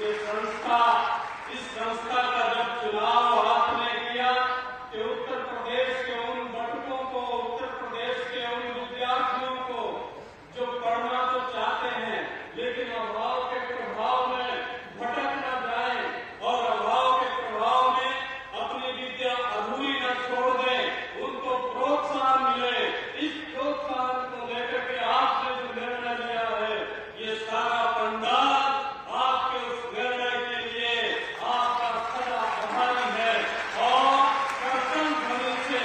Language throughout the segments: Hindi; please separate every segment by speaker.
Speaker 1: ये संस्था, इस संस्था का जब चुनाव आपने किया कि उत्तर प्रदेश के उन बटुकों को, उत्तर प्रदेश के उन विद्यार्थियों को जो पढ़ना तो चाहते हैं लेकिन अभाव के प्रभाव में भटक न जाए और अभाव के प्रभाव में अपनी विद्या अधूरी न छोड़ दें, उनको प्रोत्साहन मिले। इस प्रोत्साहन को लेकर के आपने जो निर्णय लिया है, ये सारा पंडाल आपके उस निर्णय के लिए आपका सदा आभारी है और कर्तन ध्वनि से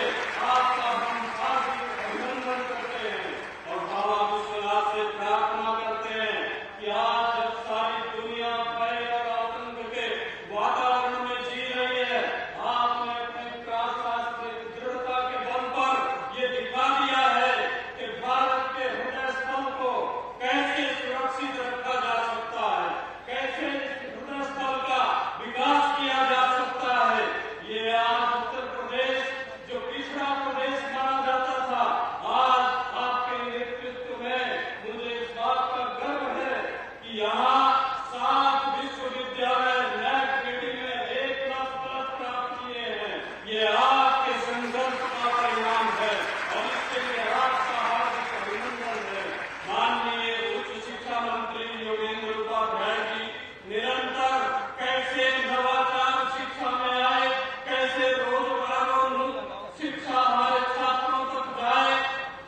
Speaker 1: आपका हम हार्दिक अभिनंदन करते हैं और भावा विश्वास से प्रार्थना करते हैं कि आज जब सारी दुनिया भय और आतंक के वातावरण में जी रही है, आपने अपनी प्राशास्त्रिक दृढ़ता के बल पर ये दिखा दिया है कि भारत के हृदय स्थल को कैसे सुरक्षित रखा जा सकता है, कैसे इस हृदय स्थल का विकास किया जा सकता है। ये आज उत्तर प्रदेश जो पिछड़ा प्रदेश माना जाता था, आज आपके नेतृत्व में मुझे इस बात का गर्व है कि यहाँ 7 विश्वविद्यालय नैक रेटिंग में A++ प्राप्त किए हैं। ये आपके संघर्ष का परिणाम है और इसके लिए आपका हार्दिक अभिनंदन है। माननीय उच्च शिक्षा मंत्री योगेंद्र उपाध्याय जी निरंतर कैसे नवाचार शिक्षा में आए, कैसे रोजगारोन्मुख शिक्षा हमारे छात्रों तक जाए,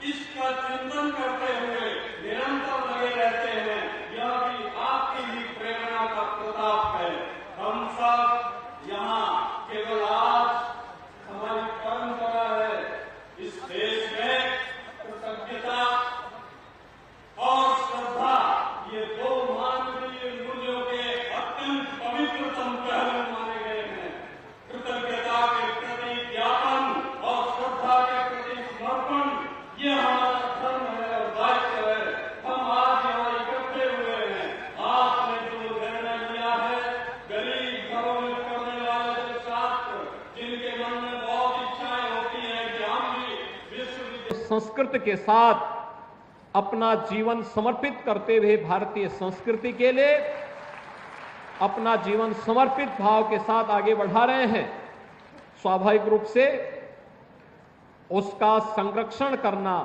Speaker 1: इसका चिंतन करते हुए निरंतर लगे रहते हैं। यह भी आपकी ही प्रेरणा का प्रताप है। हम सब यहाँ केवल आज हमारी परंपरा है, इस देश में कृतज्ञता और श्रद्धा ये 2 मानवीय मूल्यों के अत्यंत पवित्रतम पहलू माने गए हैं। कृतज्ञता के प्रति ज्ञापन और श्रद्धा के प्रति समर्पण ये हमारा धर्म है और दायित्व है। हम आज यहाँ इकट्ठे हुए हैं। आपने जो निर्णय लिया है, गरीब घरों में पढ़ने वाले जो छात्र जिनके मन में बहुत इच्छाएं होती हैं कि हम भी विश्वविद्यालय
Speaker 2: संस्कृति के साथ अपना जीवन समर्पित करते हुए भारतीय संस्कृति के लिए अपना जीवन समर्पित भाव के साथ आगे बढ़ा रहे हैं, स्वाभाविक रूप से उसका संरक्षण करना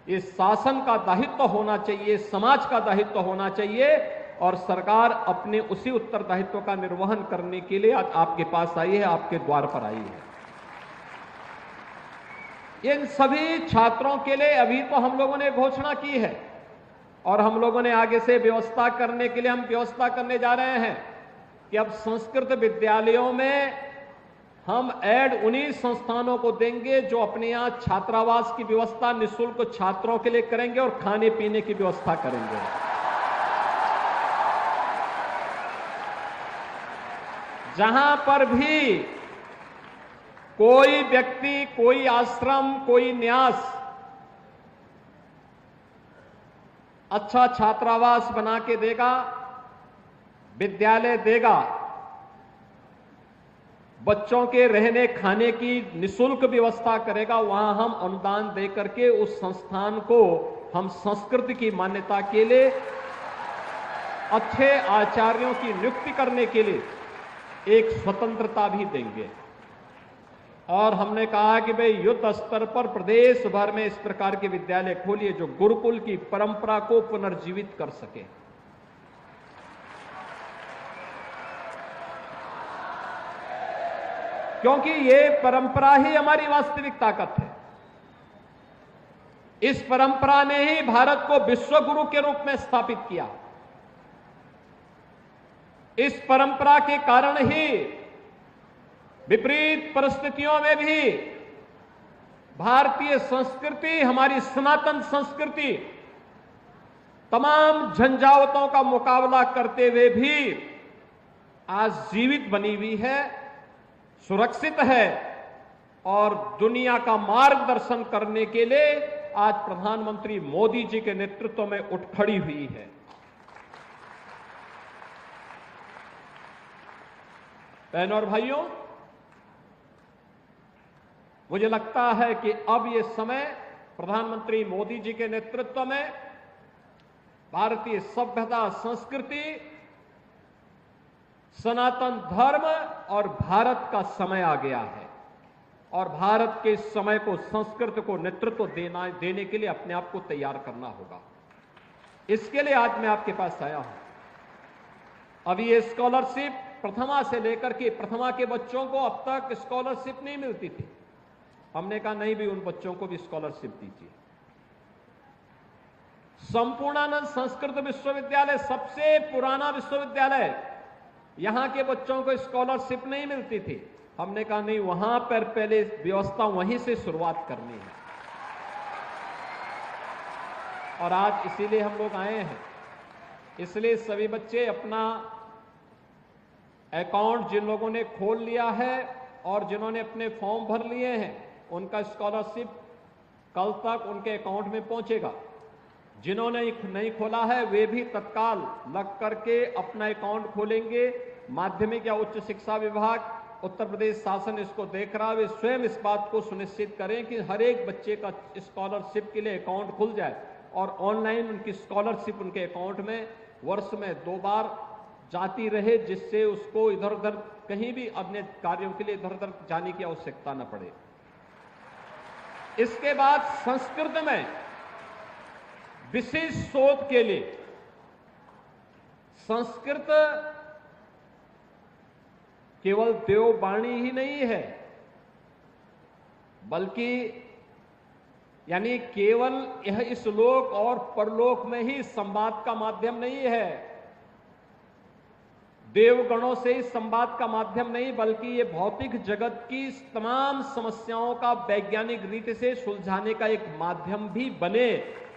Speaker 2: ये शासन का दायित्व होना चाहिए, समाज का दायित्व होना चाहिए और सरकार अपने उसी उत्तरदायित्व का निर्वहन करने के लिए आज आपके पास आई है, आपके द्वार पर आई है। इन सभी छात्रों के लिए अभी तो हम लोगों ने घोषणा की है और हम लोगों ने आगे से व्यवस्था करने के लिए हम व्यवस्था करने जा रहे हैं कि अब संस्कृत विद्यालयों में हम ऐड उन्हीं संस्थानों को देंगे जो अपने यहां छात्रावास की व्यवस्था निःशुल्क छात्रों के लिए करेंगे और खाने पीने की व्यवस्था करेंगे। जहां पर भी कोई व्यक्ति, कोई आश्रम, कोई न्यास अच्छा छात्रावास बना के देगा, विद्यालय देगा, बच्चों के रहने खाने की निःशुल्क व्यवस्था करेगा, वहां हम अनुदान देकर के उस संस्थान को हम संस्कृति की मान्यता के लिए अच्छे आचार्यों की नियुक्ति करने के लिए एक स्वतंत्रता भी देंगे। और हमने कहा कि भाई युद्ध स्तर पर प्रदेश भर में इस प्रकार के विद्यालय खोलिए जो गुरुकुल की परंपरा को पुनर्जीवित कर सके। क्योंकि ये परंपरा ही हमारी वास्तविक ताकत है। इस परंपरा ने ही भारत को विश्व गुरु के रूप में स्थापित किया। इस परंपरा के कारण ही विपरीत परिस्थितियों में भी भारतीय संस्कृति, हमारी सनातन संस्कृति तमाम झंझावतों का मुकाबला करते हुए भी आज जीवित बनी हुई है, सुरक्षित है और दुनिया का मार्गदर्शन करने के लिए आज प्रधानमंत्री मोदी जी के नेतृत्व में उठ खड़ी हुई है। बहनों और भाइयों, मुझे लगता है कि अब ये समय प्रधानमंत्री मोदी जी के नेतृत्व में भारतीय सभ्यता, संस्कृति सनातन धर्म और भारत का समय आ गया है और भारत के इस समय को, संस्कृत को नेतृत्व देने के लिए अपने आप को तैयार करना होगा। इसके लिए आज मैं आपके पास आया हूं। अभी ये स्कॉलरशिप प्रथमा से लेकर के, प्रथमा के बच्चों को अब तक स्कॉलरशिप नहीं मिलती थी। हमने कहा नहीं भी, उन बच्चों को भी स्कॉलरशिप दीजिए। संपूर्णानंद संस्कृत विश्वविद्यालय सबसे पुराना विश्वविद्यालय, यहां के बच्चों को स्कॉलरशिप नहीं मिलती थी। हमने कहा नहीं, वहां पर पहले व्यवस्था वहीं से शुरुआत करनी है। और आज इसीलिए हम लोग आए हैं। इसलिए सभी बच्चे अपना अकाउंट जिन लोगों ने खोल लिया है और जिन्होंने अपने फॉर्म भर लिए हैं, उनका स्कॉलरशिप कल तक उनके अकाउंट में पहुंचेगा। जिन्होंने नहीं खोला है वे भी तत्काल लग करके अपना अकाउंट खोलेंगे। माध्यमिक या उच्च शिक्षा विभाग, उत्तर प्रदेश शासन इसको देख रहा है। वे स्वयं इस बात को सुनिश्चित करें कि हर एक बच्चे का स्कॉलरशिप के लिए अकाउंट खुल जाए और ऑनलाइन उनकी स्कॉलरशिप उनके अकाउंट में वर्ष में 2 बार जाती रहे, जिससे उसको इधर उधर कहीं भी अपने कार्यों के लिए इधर उधर जाने की आवश्यकता न पड़े। इसके बाद संस्कृत में विशेष शोध के लिए, संस्कृत केवल देववाणी ही नहीं है, बल्कि यानी केवल यह इस लोक और परलोक में ही संवाद का माध्यम नहीं है, देवगणों से इस संवाद का माध्यम नहीं, बल्कि ये भौतिक जगत की तमाम समस्याओं का वैज्ञानिक रीति से सुलझाने का एक माध्यम भी बने।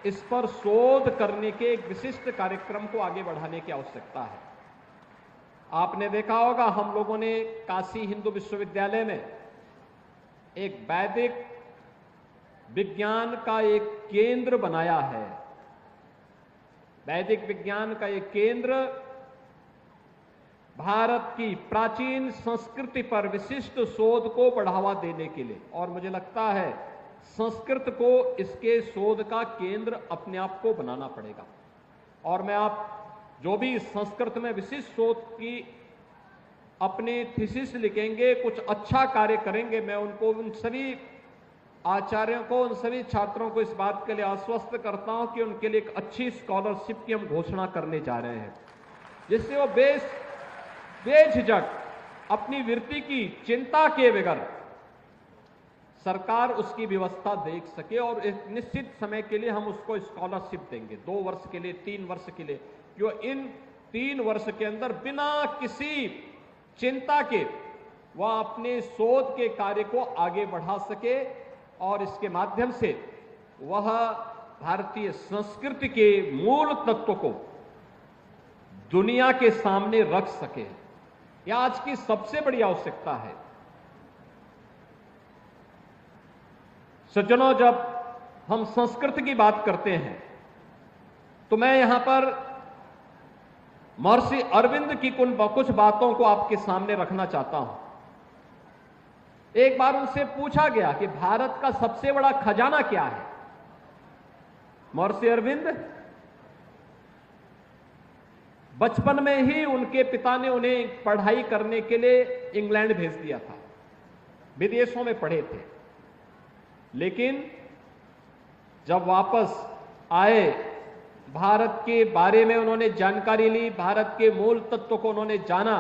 Speaker 2: इस पर शोध करने के एक विशिष्ट कार्यक्रम को आगे बढ़ाने की आवश्यकता है। आपने देखा होगा, हम लोगों ने काशी हिंदू विश्वविद्यालय में एक वैदिक विज्ञान का एक केंद्र बनाया है। वैदिक विज्ञान का एक केंद्र भारत की प्राचीन संस्कृति पर विशिष्ट शोध को बढ़ावा देने के लिए, और मुझे लगता है संस्कृत को इसके शोध का केंद्र अपने आप को बनाना पड़ेगा। और मैं आप जो भी संस्कृत में विशिष्ट शोध की अपने थीसिस लिखेंगे, कुछ अच्छा कार्य करेंगे, मैं उनको, उन सभी आचार्यों को, उन सभी छात्रों को इस बात के लिए आश्वस्त करता हूं कि उनके लिए एक अच्छी स्कॉलरशिप की हम घोषणा करने जा रहे हैं, जिससे वो बेझिझक अपनी वृत्ति की चिंता किए बगैर सरकार उसकी व्यवस्था देख सके। और एक निश्चित समय के लिए हम उसको स्कॉलरशिप देंगे, 2 वर्ष के लिए, 3 वर्ष के लिए, जो इन 3 वर्ष के अंदर बिना किसी चिंता के वह अपने शोध के कार्य को आगे बढ़ा सके और इसके माध्यम से वह भारतीय संस्कृति के मूल तत्व को दुनिया के सामने रख सके। यह आज की सबसे बड़ी आवश्यकता है। सज्जनों, जब हम संस्कृत की बात करते हैं तो मैं यहां पर महर्षि अरविंद की कुछ बातों को आपके सामने रखना चाहता हूं। एक बार उनसे पूछा गया कि भारत का सबसे बड़ा खजाना क्या है। महर्षि अरविंद बचपन में ही उनके पिता ने उन्हें पढ़ाई करने के लिए इंग्लैंड भेज दिया था, विदेशों में पढ़े थे। लेकिन जब वापस आए, भारत के बारे में उन्होंने जानकारी ली, भारत के मूल तत्व को उन्होंने जाना,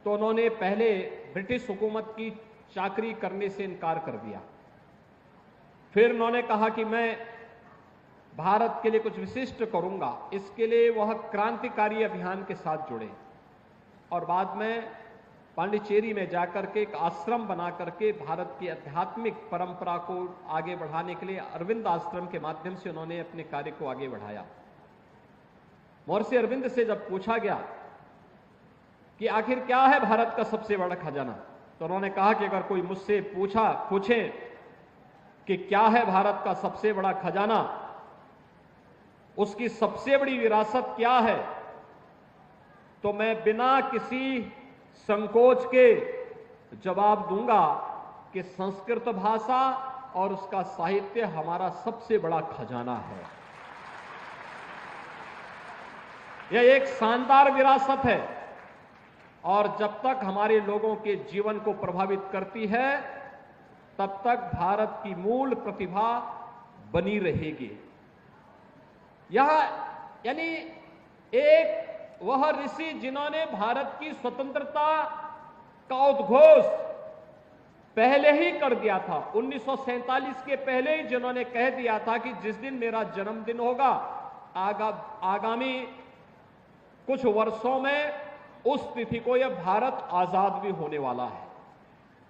Speaker 2: तो उन्होंने पहले ब्रिटिश हुकूमत की चाकरी करने से इनकार कर दिया। फिर उन्होंने कहा कि मैं भारत के लिए कुछ विशिष्ट करूंगा। इसके लिए वह क्रांतिकारी अभियान के साथ जुड़े और बाद में पांडिचेरी में जाकर के एक आश्रम बना करके भारत की आध्यात्मिक परंपरा को आगे बढ़ाने के लिए अरविंद आश्रम के माध्यम से उन्होंने अपने कार्य को आगे बढ़ाया। महर्षि अरविंद से जब पूछा गया कि आखिर क्या है भारत का सबसे बड़ा खजाना, तो उन्होंने कहा कि अगर कोई मुझसे पूछे कि क्या है भारत का सबसे बड़ा खजाना, उसकी सबसे बड़ी विरासत क्या है, तो मैं बिना किसी संकोच के जवाब दूंगा कि संस्कृत भाषा और उसका साहित्य हमारा सबसे बड़ा खजाना है। यह एक शानदार विरासत है और जब तक हमारे लोगों के जीवन को प्रभावित करती है, तब तक भारत की मूल प्रतिभा बनी रहेगी। यह यानी एक वह ऋषि जिन्होंने भारत की स्वतंत्रता का उद्घोष पहले ही कर दिया था, 1947 के पहले ही जिन्होंने कह दिया था कि जिस दिन मेरा जन्मदिन होगा आगामी कुछ वर्षों में उस तिथि को यह भारत आजाद भी होने वाला है।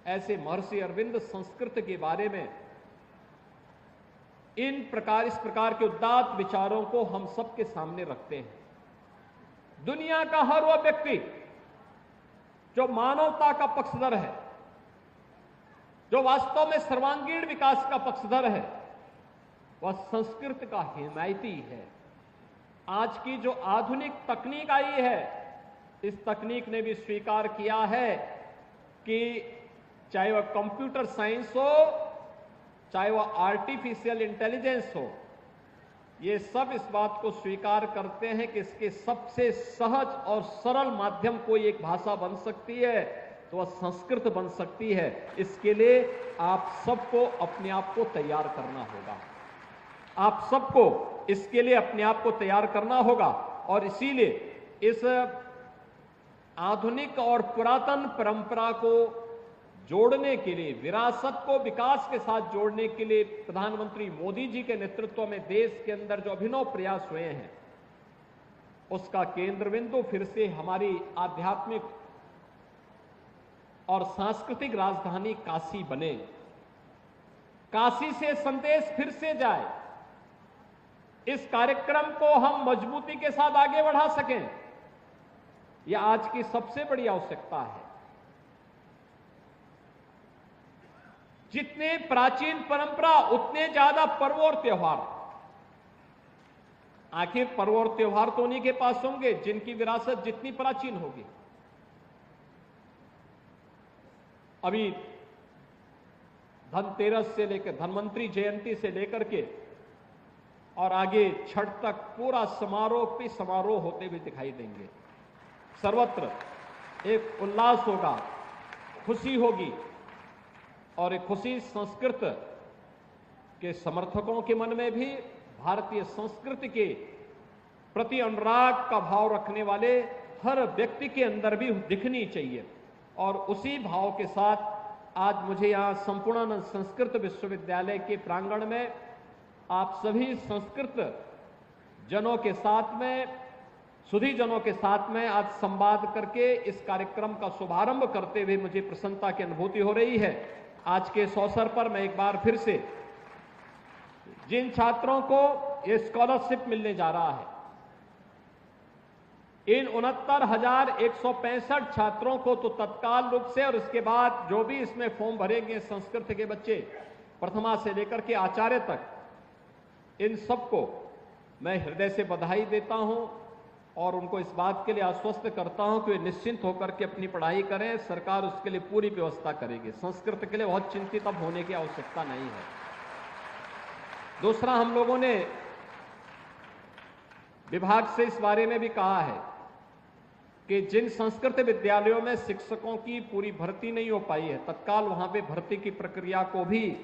Speaker 2: ऐसे महर्षि अरविंद संस्कृत के बारे में इस प्रकार के उदात्त विचारों को हम सबके सामने रखते हैं। दुनिया का हर वह व्यक्ति जो मानवता का पक्षधर है, जो वास्तव में सर्वांगीण विकास का पक्षधर है, वह संस्कृत का हिमायती है। आज की जो आधुनिक तकनीक आई है, इस तकनीक ने भी स्वीकार किया है कि चाहे वह कंप्यूटर साइंस हो, चाहे वह आर्टिफिशियल इंटेलिजेंस हो, ये सब इस बात को स्वीकार करते हैं कि इसके सबसे सहज और सरल माध्यम कोई एक भाषा बन सकती है तो वह संस्कृत बन सकती है। इसके लिए आप सबको अपने आप को तैयार करना होगा। आप सबको इसके लिए अपने आप को तैयार करना होगा और इसीलिए इस आधुनिक और पुरातन परंपरा को जोड़ने के लिए, विरासत को विकास के साथ जोड़ने के लिए प्रधानमंत्री मोदी जी के नेतृत्व में देश के अंदर जो अभिनव प्रयास हुए हैं, उसका केंद्र बिंदु फिर से हमारी आध्यात्मिक और सांस्कृतिक राजधानी काशी बने। काशी से संदेश फिर से जाए, इस कार्यक्रम को हम मजबूती के साथ आगे बढ़ा सकें, यह आज की सबसे बड़ी आवश्यकता है। जितने प्राचीन परंपरा उतने ज्यादा पर्व और त्योहार। आखिर पर्व और त्योहार तो उन्हीं के पास होंगे जिनकी विरासत जितनी प्राचीन होगी। अभी धनतेरस से लेकर धन्वंतरी जयंती से लेकर के और आगे छठ तक पूरा समारोह पे समारोह होते हुए दिखाई देंगे। सर्वत्र एक उल्लास होगा, खुशी होगी और एक खुशी संस्कृत के समर्थकों के मन में भी, भारतीय संस्कृति के प्रति अनुराग का भाव रखने वाले हर व्यक्ति के अंदर भी दिखनी चाहिए। और उसी भाव के साथ आज मुझे यहां संपूर्णानंद संस्कृत विश्वविद्यालय के प्रांगण में आप सभी संस्कृत जनों के साथ में, सुधी जनों के साथ में आज संवाद करके इस कार्यक्रम का शुभारंभ करते हुए मुझे प्रसन्नता की अनुभूति हो रही है। आज के इस अवसर पर मैं एक बार फिर से जिन छात्रों को ये स्कॉलरशिप मिलने जा रहा है, इन 69,165 छात्रों को तो तत्काल रूप से और इसके बाद जो भी इसमें फॉर्म भरेंगे संस्कृत के बच्चे प्रथमा से लेकर के आचार्य तक, इन सबको मैं हृदय से बधाई देता हूं और उनको इस बात के लिए आश्वस्त करता हूं कि वे निश्चिंत होकर के अपनी पढ़ाई करें। सरकार उसके लिए पूरी व्यवस्था करेगी। संस्कृत के लिए बहुत चिंतित अब होने की आवश्यकता नहीं है। दूसरा, हम लोगों ने विभाग से इस बारे में भी कहा है कि जिन संस्कृत विद्यालयों में शिक्षकों की पूरी भर्ती नहीं हो पाई है, तत्काल वहां पे भर्ती की प्रक्रिया को भी,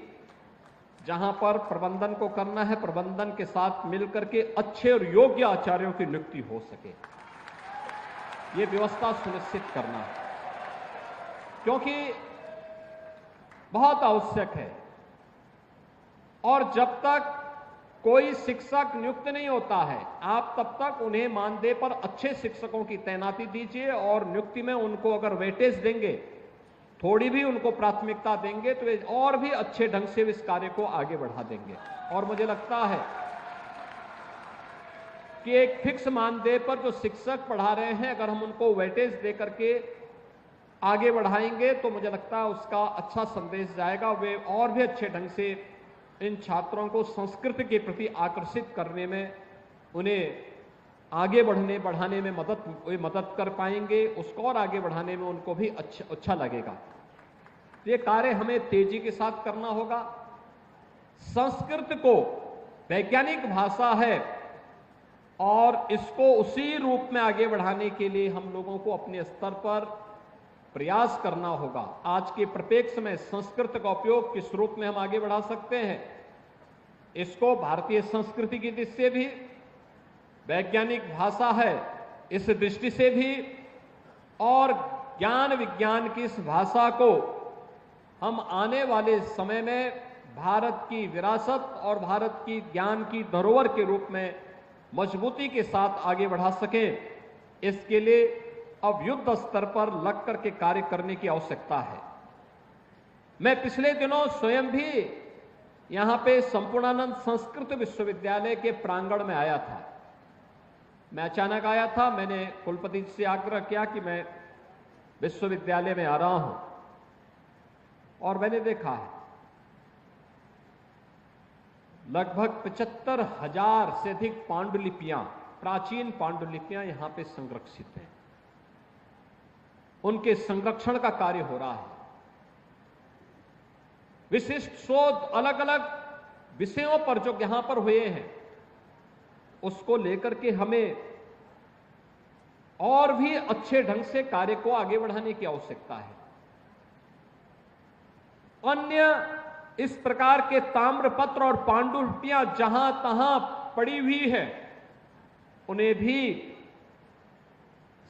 Speaker 2: जहां पर प्रबंधन को करना है, प्रबंधन के साथ मिलकर के अच्छे और योग्य आचार्यों की नियुक्ति हो सके, ये व्यवस्था सुनिश्चित करना है, क्योंकि बहुत आवश्यक है। और जब तक कोई शिक्षक नियुक्त नहीं होता है, आप तब तक उन्हें मानदेय पर अच्छे शिक्षकों की तैनाती दीजिए और नियुक्ति में उनको अगर वेटेज देंगे, थोड़ी भी उनको प्राथमिकता देंगे, तो वे और भी अच्छे ढंग से इस कार्य को आगे बढ़ा देंगे। और मुझे लगता है कि एक फिक्स मानदेय पर जो शिक्षक पढ़ा रहे हैं, अगर हम उनको वेटेज दे करके आगे बढ़ाएंगे तो मुझे लगता है उसका अच्छा संदेश जाएगा। वे और भी अच्छे ढंग से इन छात्रों को संस्कृत के प्रति आकर्षित करने में, उन्हें आगे बढ़ाने में मदद कर पाएंगे, उसको और आगे बढ़ाने में उनको भी अच्छा लगेगा। ये कार्य हमें तेजी के साथ करना होगा। संस्कृत को वैज्ञानिक भाषा है और इसको उसी रूप में आगे बढ़ाने के लिए हम लोगों को अपने स्तर पर प्रयास करना होगा। आज के परिप्रेक्ष्य में संस्कृत का उपयोग किस रूप में हम आगे बढ़ा सकते हैं, इसको भारतीय संस्कृति की दृष्टि से भी, वैज्ञानिक भाषा है इस दृष्टि से भी, और ज्ञान विज्ञान की इस भाषा को हम आने वाले समय में भारत की विरासत और भारत की ज्ञान की धरोहर के रूप में मजबूती के साथ आगे बढ़ा सकें, इसके लिए अब युद्ध स्तर पर लग करके कार्य करने की आवश्यकता है। मैं पिछले दिनों स्वयं भी यहां पे संपूर्णानंद संस्कृत विश्वविद्यालय के प्रांगण में आया था। मैं अचानक आया था, मैंने कुलपति जी से आग्रह किया कि मैं विश्वविद्यालय में आ रहा हूं, और मैंने देखा है लगभग 75,000 से अधिक पांडुलिपियां, प्राचीन पांडुलिपियां यहां पे संरक्षित हैं। उनके संरक्षण का कार्य हो रहा है। विशिष्ट शोध अलग अलग विषयों पर जो यहां पर हुए हैं, उसको लेकर के हमें और भी अच्छे ढंग से कार्य को आगे बढ़ाने की आवश्यकता है। अन्य इस प्रकार के ताम्रपत्र और पांडुलिपियां जहां तहां पड़ी हुई है, उन्हें भी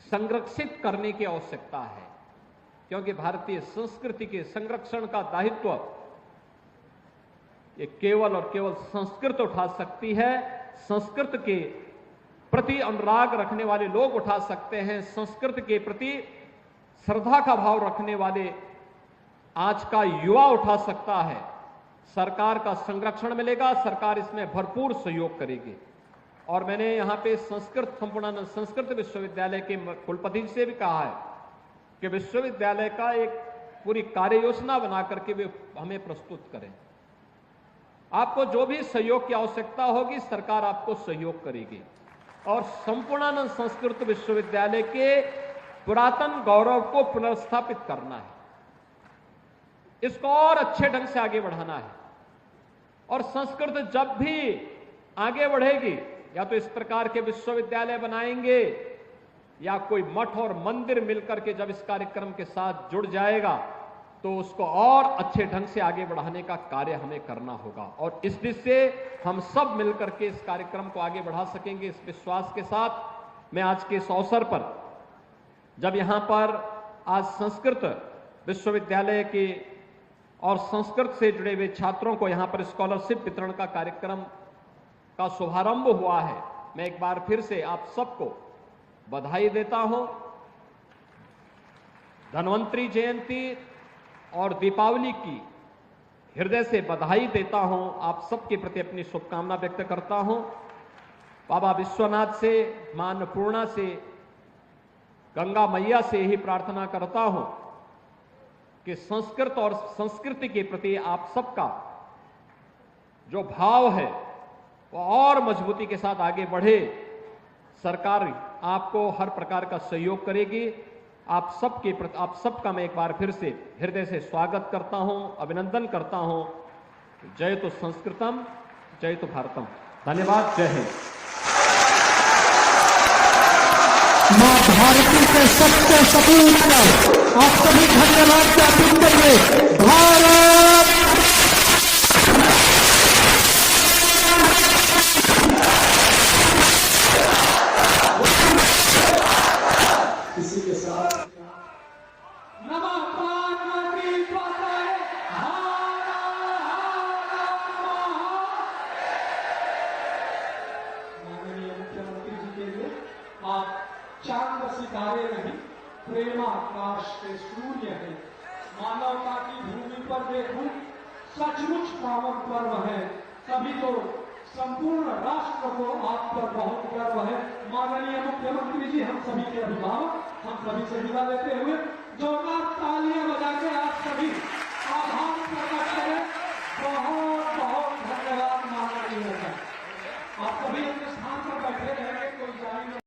Speaker 2: संरक्षित करने की आवश्यकता है, क्योंकि भारतीय संस्कृति के संरक्षण का दायित्व ये केवल और केवल संस्कृत उठा सकती है। संस्कृत के प्रति अनुराग रखने वाले लोग उठा सकते हैं। संस्कृत के प्रति श्रद्धा का भाव रखने वाले आज का युवा उठा सकता है। सरकार का संरक्षण मिलेगा, सरकार इसमें भरपूर सहयोग करेगी। और मैंने यहां पे संपूर्णानंद संस्कृत विश्वविद्यालय के कुलपति से भी कहा है कि विश्वविद्यालय का एक पूरी कार्य योजना बना करके वे हमें प्रस्तुत करें। आपको जो भी सहयोग की आवश्यकता होगी, सरकार आपको सहयोग करेगी। और संपूर्णानंद संस्कृत विश्वविद्यालय के पुरातन गौरव को पुनर्स्थापित करना है, इसको और अच्छे ढंग से आगे बढ़ाना है। और संस्कृत जब भी आगे बढ़ेगी, या तो इस प्रकार के विश्वविद्यालय बनाएंगे, या कोई मठ और मंदिर मिलकर के जब इस कार्यक्रम के साथ जुड़ जाएगा, तो उसको और अच्छे ढंग से आगे बढ़ाने का कार्य हमें करना होगा। और इस दृष्टि से हम सब मिलकर के इस कार्यक्रम को आगे बढ़ा सकेंगे, इस विश्वास के साथ मैं आज के इस अवसर पर, जब यहां पर आज संस्कृत विश्वविद्यालय के और संस्कृत से जुड़े हुए छात्रों को यहां पर स्कॉलरशिप वितरण का कार्यक्रम का शुभारंभ हुआ है, मैं एक बार फिर से आप सबको बधाई देता हूं। धन्वंतरी जयंती और दीपावली की हृदय से बधाई देता हूं। आप सबके प्रति अपनी शुभकामना व्यक्त करता हूं। बाबा विश्वनाथ से, मां अन्नपूर्णा से, गंगा मैया से यही प्रार्थना करता हूं कि संस्कृत और संस्कृति के प्रति आप सबका जो भाव है वो और मजबूती के साथ आगे बढ़े। सरकार आपको हर प्रकार का सहयोग करेगी। आप सबका मैं एक बार फिर से हृदय से स्वागत करता हूं, अभिनंदन करता हूं। जय तो संस्कृतम, जय तो भारतम। धन्यवाद। जय हिंद।
Speaker 3: मां भारती के सत्य सपूत पर आप सभी धन्यवाद ज्ञापित करिए। भारत इसी के साथ
Speaker 1: माननीय मुख्यमंत्री जी के लिए आप चांद सितारे नहीं, प्रेमाकाश के सूर्य है। मानवता की भूमि पर देखूं, सचमुच पावन पर्व है। तभी तो संपूर्ण राष्ट्र को आप पर बहुत गर्व है। माननीय मुख्यमंत्री जी, हम सभी के अभिभावक, हम सभी से विदा लेते हुए जोरदार तालियां बजा के आप सभी आभार प्रकट करें। बहुत बहुत धन्यवाद माननीय। आप सभी अपने स्थान पर बैठे रहेंगे, कोई जारी